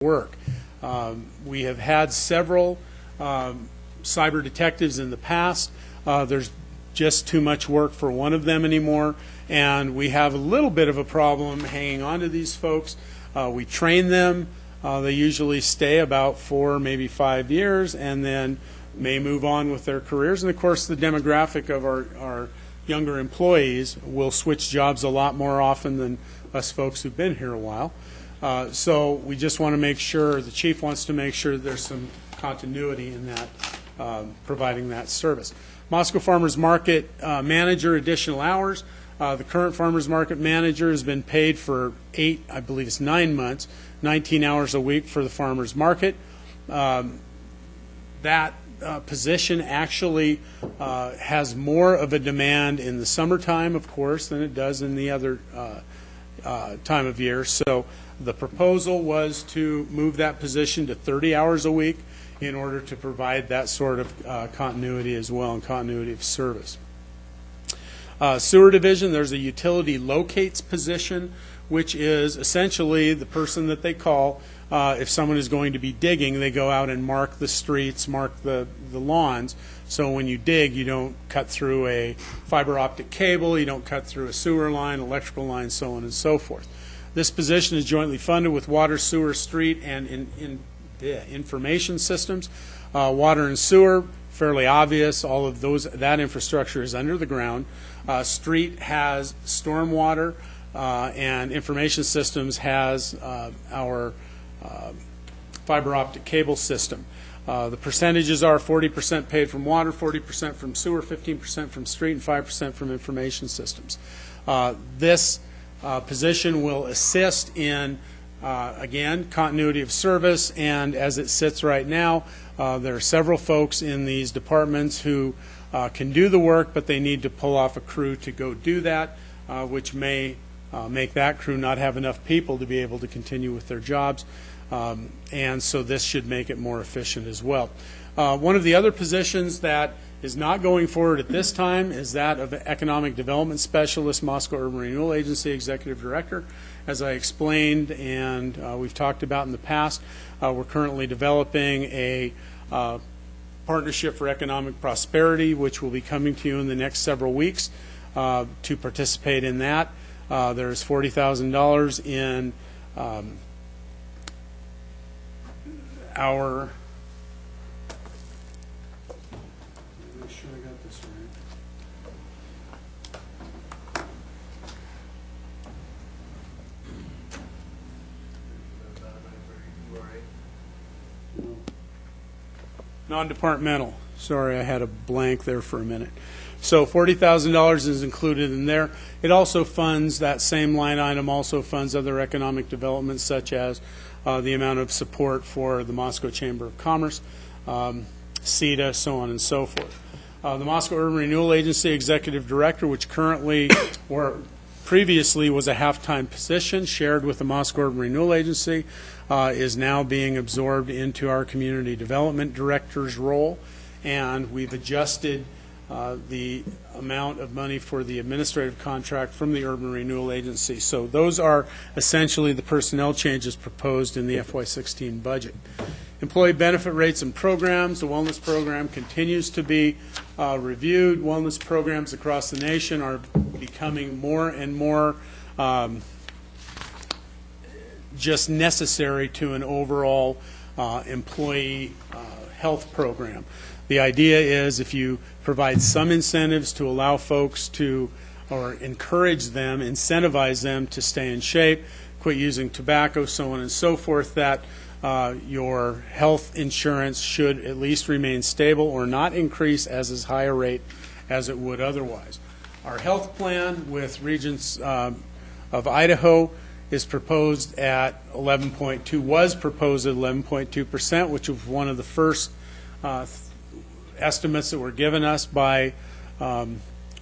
work. We have had several cyber detectives in the past. There's just too much work for one of them anymore, and we have a little bit of a problem hanging on to these folks. We train them. They usually stay about 4, maybe 5 years, and then may move on with their careers. And of course, the demographic of our younger employees will switch jobs a lot more often than us folks who've been here a while. So we just want to make sure, the chief wants to make sure that there's some continuity in that, providing that service. Moscow Farmers Market manager, additional hours. The current Farmers Market manager has been paid for 8, I believe it's 9 months, 19 hours a week for the Farmers Market. That position actually has more of a demand in the summertime, of course, than it does in the other time of year. So the proposal was to move that position to 30 hours a week in order to provide that sort of continuity as well, and continuity of service. Sewer division, there's a utility locates position, which is essentially the person that they call if someone is going to be digging. They go out and mark the streets, mark the lawns. So when you dig, you don't cut through a fiber optic cable, you don't cut through a sewer line, electrical line, so on and so forth. This position is jointly funded with water, sewer, street, and information systems. Water and sewer, fairly obvious. All of that infrastructure is under the ground. Street has stormwater, and information systems has our fiber optic cable system. The percentages are 40% paid from water, 40% from sewer, 15% from street, and 5% from information systems. This position will assist in, again, continuity of service, and as it sits right now, there are several folks in these departments who can do the work, but they need to pull off a crew to go do that, which may make that crew not have enough people to be able to continue with their jobs. And so this should make it more efficient as well. One of the other positions that is not going forward at this time is that of Economic Development Specialist, Moscow Urban Renewal Agency Executive Director. As I explained and we've talked about in the past, we're currently developing a Partnership for Economic Prosperity, which will be coming to you in the next several weeks to participate in that. There's $40,000 in our, make sure I got this right. Non-departmental. Sorry, I had a blank there for a minute. So $40,000 is included in there. It also funds, that same line item also funds other economic developments, such as the amount of support for the Moscow Chamber of Commerce, CETA, so on and so forth. The Moscow Urban Renewal Agency Executive Director, which currently or previously was a half-time position shared with the Moscow Urban Renewal Agency, is now being absorbed into our Community Development Director's role, and we've adjusted the amount of money for the administrative contract from the Urban Renewal Agency. So those are essentially the personnel changes proposed in the FY16 budget. Employee benefit rates and programs. The wellness program continues to be reviewed. Wellness programs across the nation are becoming more and more just necessary to an overall employee health program. The idea is if you provide some incentives to allow folks to, or encourage them, incentivize them to stay in shape, quit using tobacco, so on and so forth, that your health insurance should at least remain stable or not increase as is high a rate as it would otherwise. Our health plan with Regents of Idaho is proposed at 11.2, was proposed at 11.2%, which was one of the first estimates that were given us by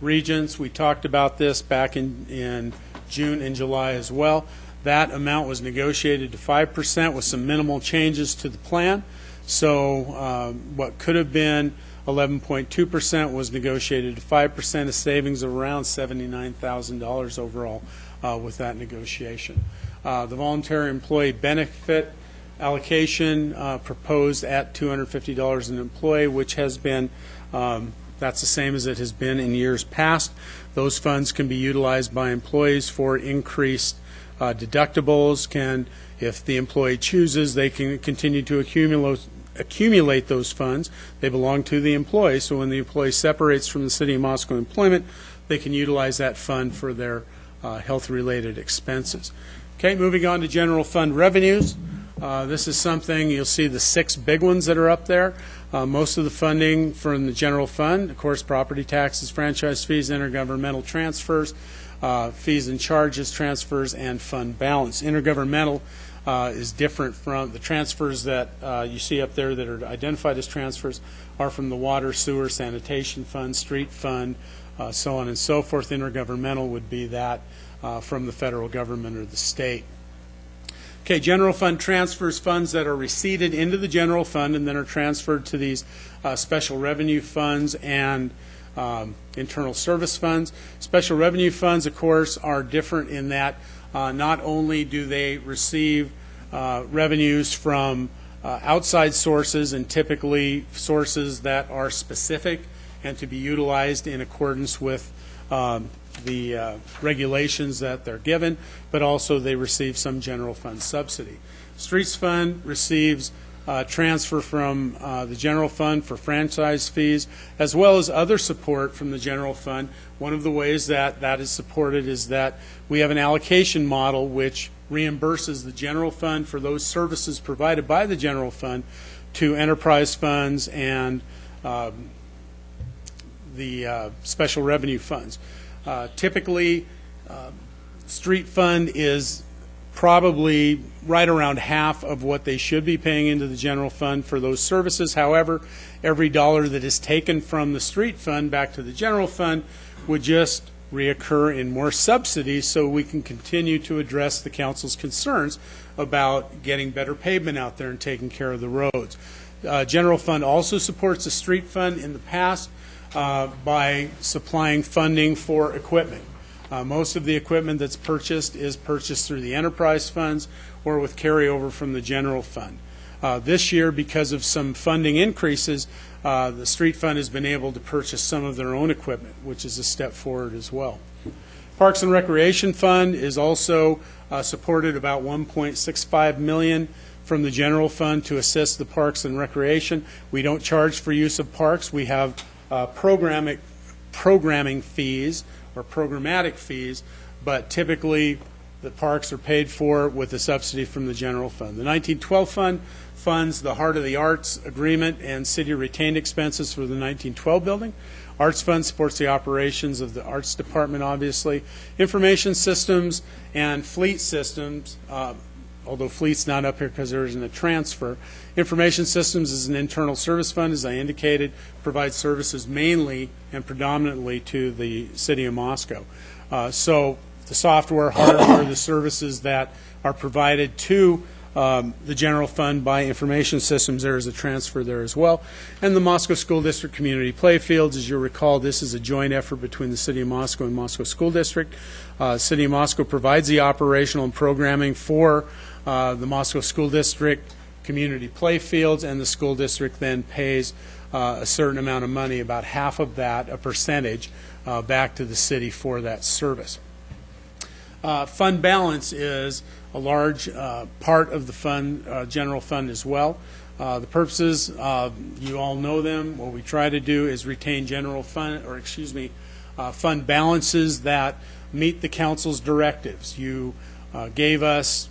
Regents. We talked about this back in June and July as well. That amount was negotiated to 5% with some minimal changes to the plan. So what could have been 11.2% was negotiated to 5%, a savings of around $79,000 overall with that negotiation. The voluntary employee benefit allocation proposed at $250 an employee, which has been, that's the same as it has been in years past. Those funds can be utilized by employees for increased deductibles. If the employee chooses, they can continue to accumulate those funds. They belong to the employee, so when the employee separates from the City of Moscow employment, they can utilize that fund for their health-related expenses. Okay, moving on to general fund revenues. This is something, you'll see the 6 big ones that are up there. Most of the funding from the general fund, of course, property taxes, franchise fees, intergovernmental transfers, fees and charges, transfers, and fund balance. Intergovernmental is different from the transfers that you see up there that are identified as transfers are from the water, sewer, sanitation fund, street fund, so on and so forth. Intergovernmental would be that from the federal government or the state. Okay, general fund transfers funds that are receipted into the general fund and then are transferred to these special revenue funds and internal service funds. Special revenue funds, of course, are different in that not only do they receive revenues from outside sources, and typically sources that are specific and to be utilized in accordance with the regulations that they're given, but also they receive some general fund subsidy. Streets Fund receives transfer from the general fund for franchise fees, as well as other support from the general fund. One of the ways that that is supported is that we have an allocation model which reimburses the general fund for those services provided by the general fund to enterprise funds and the special revenue funds. Typically, street fund is probably right around half of what they should be paying into the general fund for those services. However, every dollar that is taken from the street fund back to the general fund would just reoccur in more subsidies, so we can continue to address the council's concerns about getting better pavement out there and taking care of the roads. General fund also supports the street fund in the past by supplying funding for equipment. Most of the equipment that's purchased is purchased through the enterprise funds or with carryover from the general fund. This year, because of some funding increases, the street fund has been able to purchase some of their own equipment, which is a step forward as well. Parks and Recreation Fund is also supported about $1.65 million from the general fund to assist the parks and recreation. We don't charge for use of parks. We have programming fees or programmatic fees, but typically the parks are paid for with a subsidy from the general fund. The 1912 fund funds the Heart of the Arts agreement and city retained expenses for the 1912 building. Arts Fund supports the operations of the Arts Department, obviously. Information Systems and Fleet Systems, although Fleet's not up here because there isn't a transfer. Information Systems is an internal service fund, as I indicated, provides services mainly and predominantly to the City of Moscow. So the software, hardware, the services that are provided to the general fund by Information Systems, there is a transfer there as well. And the Moscow School District Community Playfields, as you'll recall, this is a joint effort between the City of Moscow and Moscow School District. City of Moscow provides the operational and programming for the Moscow School District Community Playfields, and the school district then pays a certain amount of money, about half of that, a percentage, back to the city for that service. Fund balance is a large part of the fund, general fund as well. The purposes, you all know them. What we try to do is retain general fund, or excuse me, fund balances that meet the council's directives. You gave us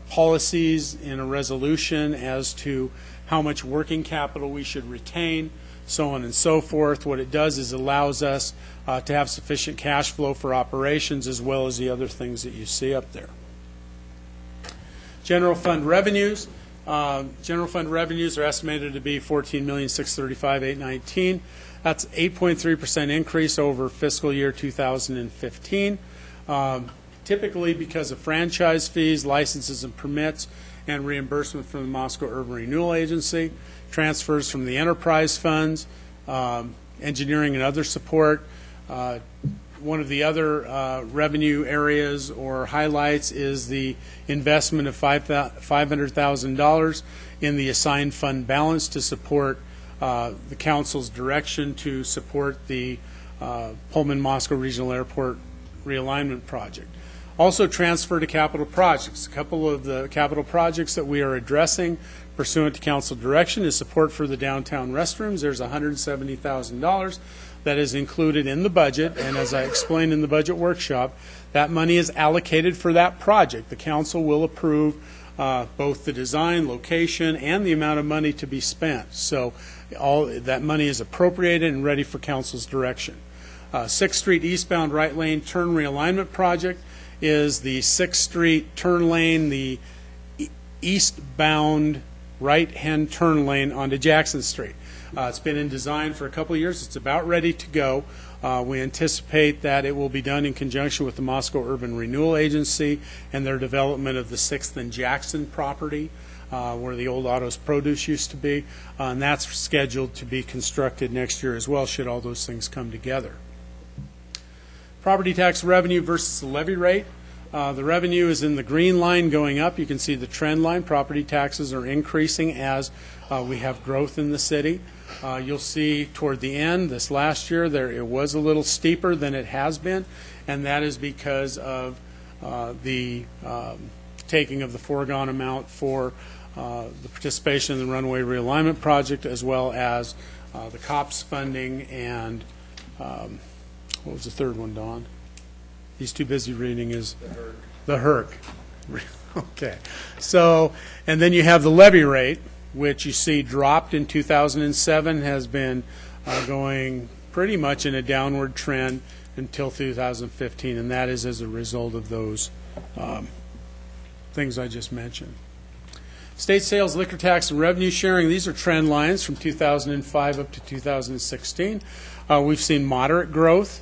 policies in a resolution as to how much working capital we should retain, so on and so forth. What it does is allows us to have sufficient cash flow for operations as well as the other things that you see up there. General fund revenues. General fund revenues are estimated to be $14,635,819. That's 8.3% increase over fiscal year 2015. Typically because of franchise fees, licenses and permits, and reimbursement from the Moscow Urban Renewal Agency, transfers from the enterprise funds, engineering and other support, one of the other revenue areas or highlights is the investment of $500,000 in the assigned fund balance to support the council's direction to support the Pullman-Moscow Regional Airport realignment project. Also transfer to capital projects. A couple of the capital projects that we are addressing pursuant to council direction is support for the downtown restrooms. There's $170,000 that is included in the budget, and as I explained in the budget workshop, that money is allocated for that project. The council will approve both the design, location, and the amount of money to be spent. So all that money is appropriated and ready for council's direction. 6th Street eastbound right lane turn realignment project is the 6th Street turn lane, the eastbound right-hand turn lane onto Jackson Street. It's been in design for a couple of years. It's about ready to go. We anticipate that it will be done in conjunction with the Moscow Urban Renewal Agency and their development of the 6th and Jackson property, where the old Autos Produce used to be, and that's scheduled to be constructed next year as well, should all those things come together. Property tax revenue versus the levy rate. The revenue is in the green line going up. You can see the trend line. Property taxes are increasing as we have growth in the city. You'll see toward the end, this last year, it was a little steeper than it has been, and that is because of the taking of the foregone amount for the participation in the runway realignment project, as well as the COPS funding and what was the third one, Don? He's too busy reading his... The HERC. Okay. So, and then you have the levy rate, which you see dropped in 2007, has been going pretty much in a downward trend until 2015, and that is as a result of those things I just mentioned. State sales, liquor tax, and revenue sharing, these are trend lines from 2005 up to 2016. We've seen moderate growth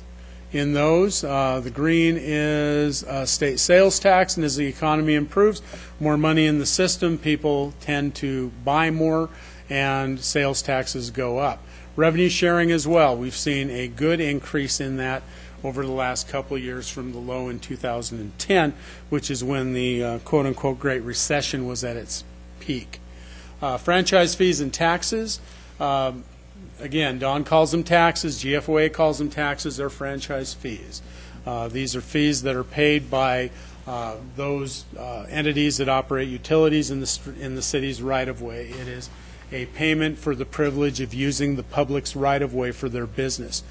in those. The green is state sales tax, and as the economy improves, more money in the system, people tend to buy more, and sales taxes go up. Revenue sharing as well. We've seen a good increase in that over the last couple of years from the low in 2010, which is when the quote-unquote Great Recession was at its peak. Franchise fees and taxes. Again, Don calls them taxes, GFOA calls them taxes, they're franchise fees. These are fees that are paid by those entities that operate utilities in the city's right-of-way. It is a payment for the privilege of using the public's right-of-way for their business.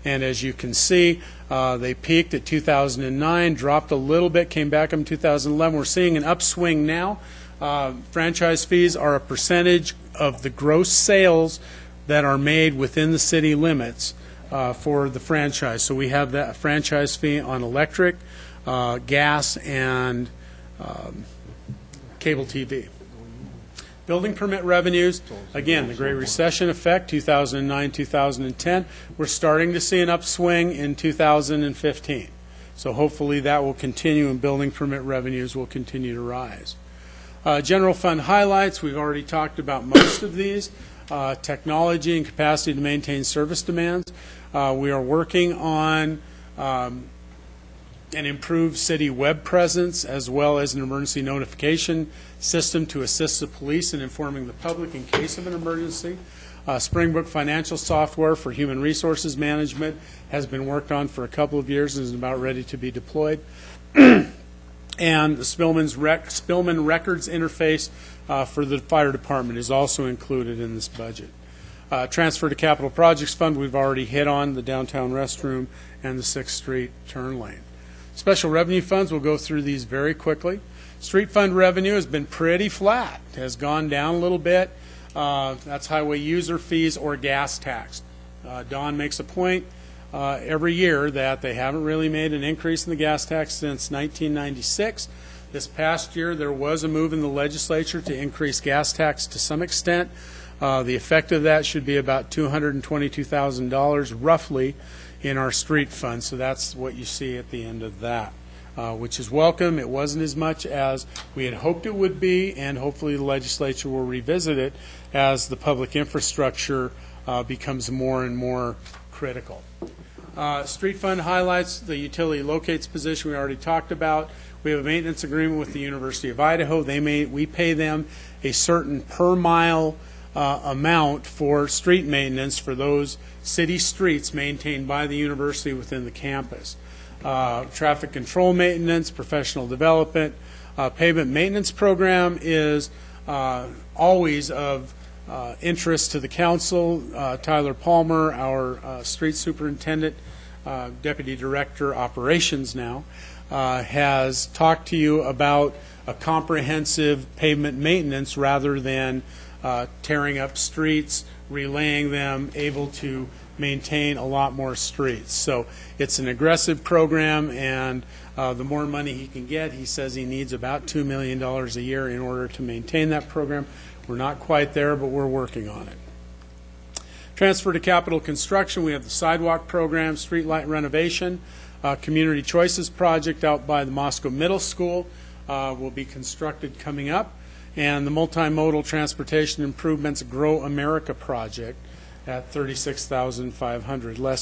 And as you can see, they peaked at 2009, dropped a little bit, came back in 2011. We're seeing an upswing now. Franchise fees are a percentage of the gross sales that are made within the city limits for the franchise. So we have that franchise fee on electric, gas, and cable TV. Building permit revenues, again, the Great Recession effect, 2009, 2010. We're starting to see an upswing in 2015. So hopefully that will continue and building permit revenues will continue to rise. General fund highlights, we've already talked about most of these. Technology and capacity to maintain service demands. We are working on an improved city web presence, as well as an emergency notification system to assist the police in informing the public in case of an emergency. Springbrook financial software for human resources management has been worked on for a couple of years and is about ready to be deployed. And the Spillman Records interface for the fire department is also included in this budget. Transfer to capital projects fund, we've already hit on the downtown restroom and the 6th Street turn lane. Special revenue funds, we'll go through these very quickly. Street fund revenue has been pretty flat, has gone down a little bit. That's highway user fees or gas tax. Don makes a point every year that they haven't really made an increase in the gas tax since 1996. This past year there was a move in the legislature to increase gas tax to some extent. The effect of that should be about $222,000 roughly in our street fund, so that's what you see at the end of that, which is welcome. It wasn't as much as we had hoped it would be, and hopefully the legislature will revisit it as the public infrastructure becomes more and more critical. Street fund highlights, the utility locates position we already talked about. We have a maintenance agreement with the University of Idaho. We pay them a certain per mile amount for street maintenance for those city streets maintained by the university within the campus. Traffic control maintenance, professional development, pavement maintenance program is always of interest to the council. Tyler Palmer, our street superintendent, deputy director operations now, has talked to you about a comprehensive pavement maintenance rather than tearing up streets, relaying them, able to maintain a lot more streets. So it's an aggressive program, and the more money he can get, he says he needs about $2 million a year in order to maintain that program. We're not quite there, but we're working on it. Transfer to capital construction, we have the sidewalk program, street light renovation, community choices project out by the Moscow Middle School will be constructed coming up, and the multimodal transportation improvements Grow America project at $36,500. Les